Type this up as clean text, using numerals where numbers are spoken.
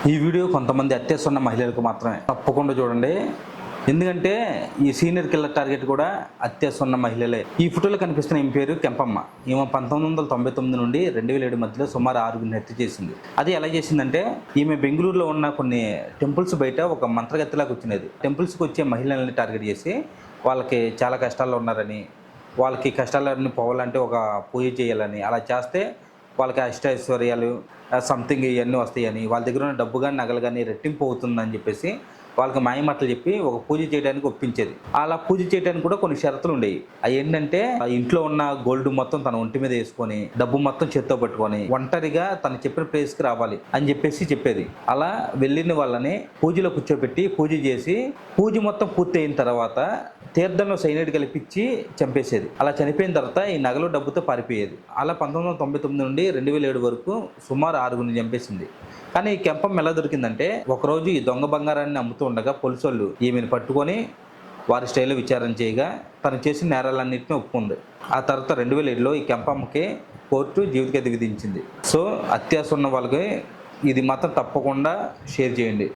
ఈ వీడియో కొంతమంది అత్యాశ ఉన్న మహిళలకు మాత్రమే, తప్పకుండా చూడండి. ఎందుకంటే ఈ సీనియర్ కిల్లర్ టార్గెట్ కూడా అత్యాశ ఉన్న మహిళలే. ఈ ఫోటోలో కనిపిస్తున్న ఈమె పేరు కెంపమ్మ. ఈమె 1999 నుండి 2007 మధ్యలో సుమారు 6గురిని హత్య చేసింది. అది ఎలా చేసిందంటే, ఈమె బెంగళూరులో ఉన్న కొన్ని టెంపుల్స్ బయట ఒక మంత్రగతిలా కూర్చునేది. టెంపుల్స్కి వచ్చే మహిళల్ని టార్గెట్ చేసి వాళ్ళకి చాలా కష్టాల్లో ఉన్నారని, వాళ్ళకి కష్టాలన్నీ పోవాలంటే ఒక పూజ చేయాలని, అలా చేస్తే వాళ్ళకి అష్టైశ్వర్యాలు సంథింగ్ ఇవన్నీ వస్తాయని, వాళ్ళ దగ్గర ఉన్న డబ్బు కానీ నగలు కానీ రెట్టింపు అవుతుందని చెప్పేసి వాళ్ళకి మాయమాటలు చెప్పి ఒక పూజ చేయడానికి ఒప్పించేది. అలా పూజ చేయడానికి కూడా కొన్ని షరతులు ఉండేవి. అవి ఏంటంటే, ఇంట్లో ఉన్న గోల్డ్ మొత్తం తన ఒంటి మీద వేసుకొని, డబ్బు మొత్తం చేత్తో పట్టుకొని ఒంటరిగా తను చెప్పిన ప్లేస్కి రావాలి అని చెప్పేసి చెప్పేది. అలా వెళ్ళిన వాళ్ళని పూజలో కూర్చోబెట్టి పూజ చేసి, పూజ మొత్తం పూర్తి అయిన తర్వాత తీర్థంలో సైనైడ్ కలిపించి చంపేసేది. అలా చనిపోయిన తర్వాత ఈ నగలు డబ్బుతో పారిపోయేది. అలా 1999 నుండి 2007 వరకు సుమారు 6గురిని చంపేసింది. కానీ ఈ కెంపమ్మ ఎలా దొరికిందంటే, ఒకరోజు ఈ దొంగ బంగారాన్ని అమ్ముతూ ఉండగా పోలీసు వాళ్ళు ఈమెను పట్టుకొని వారి స్టైల్లో విచారణ చేయగా తను చేసిన నేరాలన్నింటినీ ఒప్పుకుంది. ఆ తర్వాత 2007లో ఈ కెంపమ్మకి కోర్టు జీవితఖైదు విధించింది. సో అత్యాశ ఉన్న వాళ్ళకి ఇది మాత్రం తప్పకుండా షేర్ చేయండి.